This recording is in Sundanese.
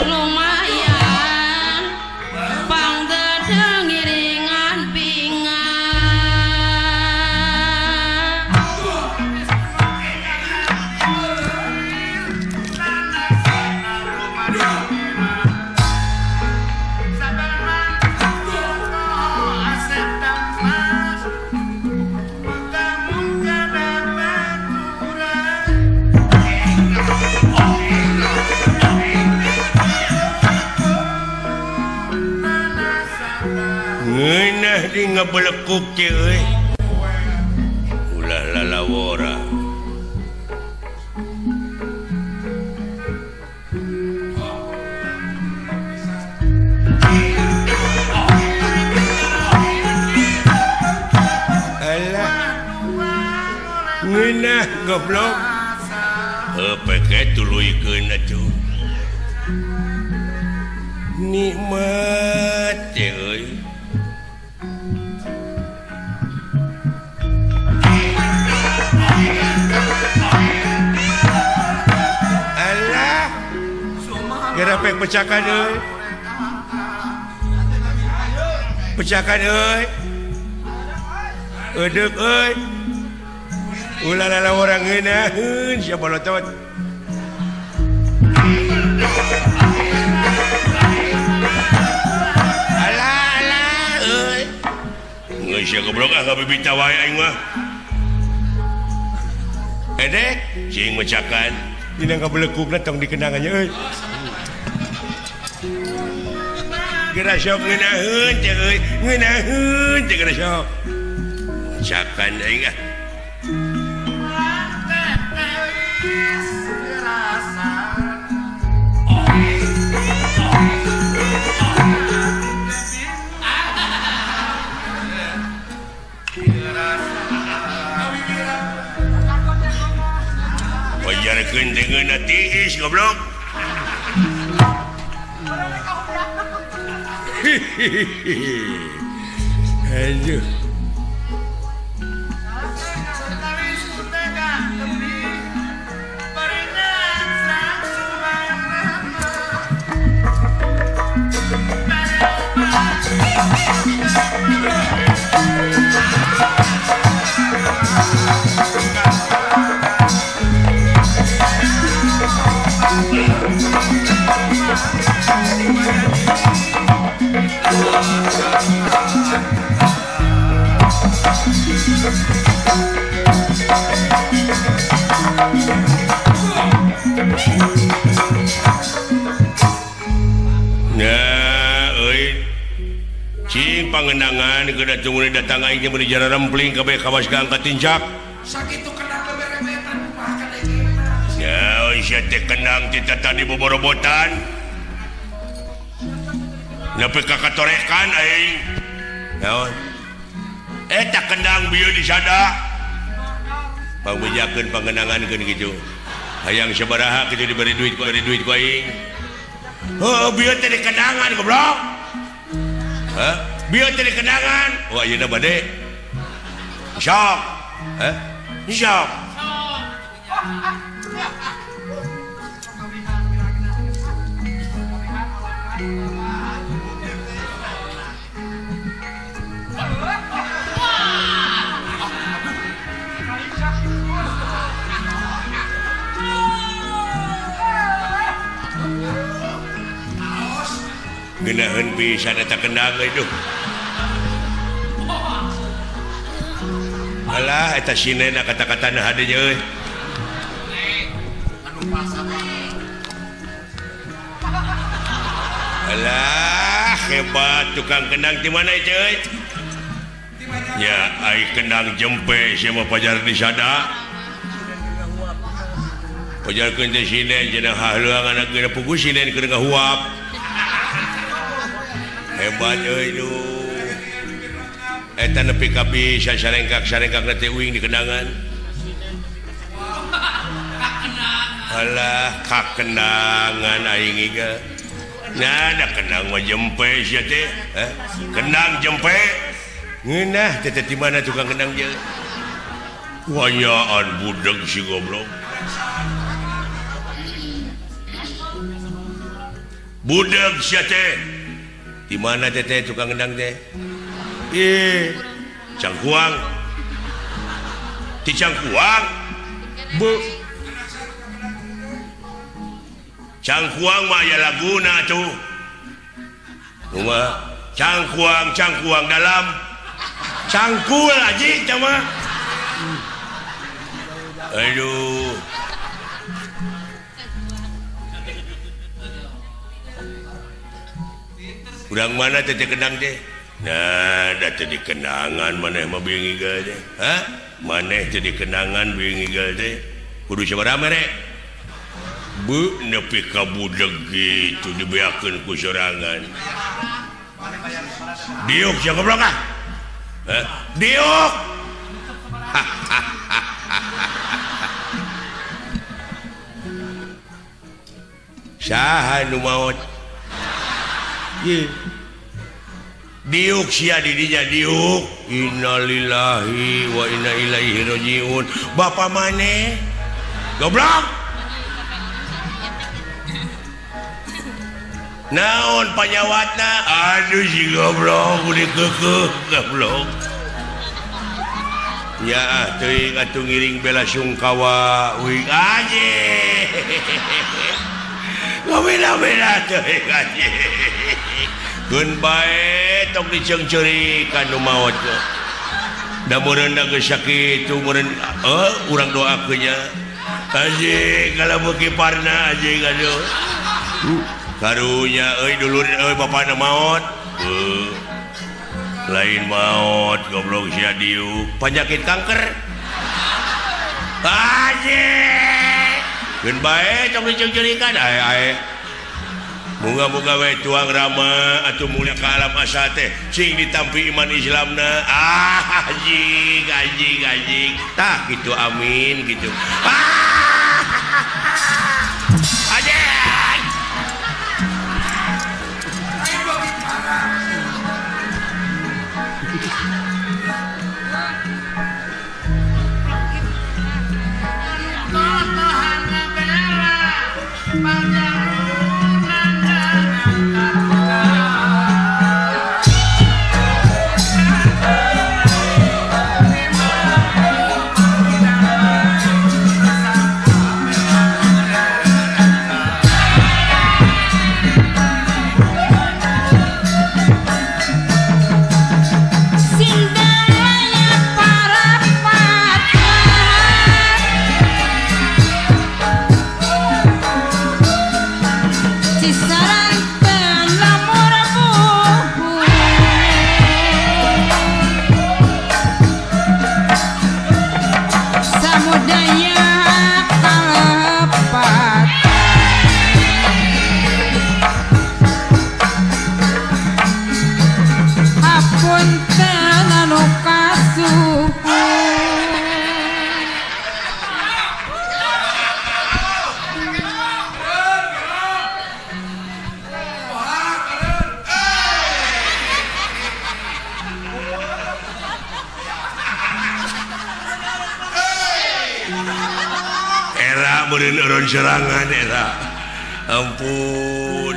lumayan pangdedeng iringan pingan ngeunah di ngabelekuk teh euy ulah lalawora alah ngeunah goblok pake tuluikeun atuh nikmat teh euy gara pek pecahkan euy. Pecahkan euy. Edeuk euy. Ulah lala orang ngeunaheun sia bolotot. Alah euy. Geus sia goblok ah kabibita wae aing mah. Edek cing mecakan. Dina ngabelekukna tong dikenangannya euy. Geura sok ngeunaheun teh euy, ngeunaheun teh geura sok. Cakan aing ah. Wajarkeun dengan tiis goblok. Aduh. Pangenangan kedah tunggu datang aing teh meuli jara rempling kabeh kawas angkat tinjak sakitu kenang beberebetan kumaha ka ya sia teh kenang tita tadi boborobotan nepi ka katorekan aing naon eta kendang bieu disada pangbejakeun pangenangankeun kitu hayang sabaraha kitu diberi duit ku aing heuh bieu teh dikendangan goblok hah biar jadi kenangan. Wah, iya bade. Syok. Syok. Genaheun bisa eta kendang itu. Alah eta sinena kata-katana hade euy. Anu pasar. Alah hebat tukang kendang di mana itu euy? Ya ai kendang jempe sia mah pajar disada. Pajarkeun teh sinen cenah hahleuang anak geuna pugu sinen keur ngahuap. Hebat euy nu. Eta nepi ka bisa sarengkak teh uing di kendangan. Alah kakendangan aing ieu. Nah, da kendang mah jempe sia teh. Kendang jempe. Ngeunah teh di mana tukang kendang je? Wayaan budak si goblok. budak sia teh di mana teh tukang gendang teh Cangkuang di Cangkuang bu Cangkuang mah ya laguna tuh rumah cangkuang dalam cangkul aja cama aduh urang mana teh kenang teh nah da teh dikenangan maneh mah bingi gal teh hah maneh teh dikenangan bingi gal teh kudu sabaraha mere bu nepi ka budak gitu dibeakeun ku sorangan diuk sia goblok ah diuk saha nu maot diuk sia di dinya diuk innalillahi wa inna ilaihi rajiun bapa maneh goblok naon panyawatna aduh si goblok udah kekeh goblok ya teuing atuh ngiring bela sungkawa uing aje ngobela-bela teuing aje geun bae tok diceungceurik ka nu maot da meureun da geus sakitu meureun urang doakeun nya aje kalabu kiparna aje aduh karunya dulur bapana maot lain maot goblok sia diuk penyakit kanker aje geun bae cok diceungceurikan ae muga-muga we tuang rama atuh mulia ka alam asa teh sing ditampi iman Islamna anjing tah kitu amin kitu serangan era ampun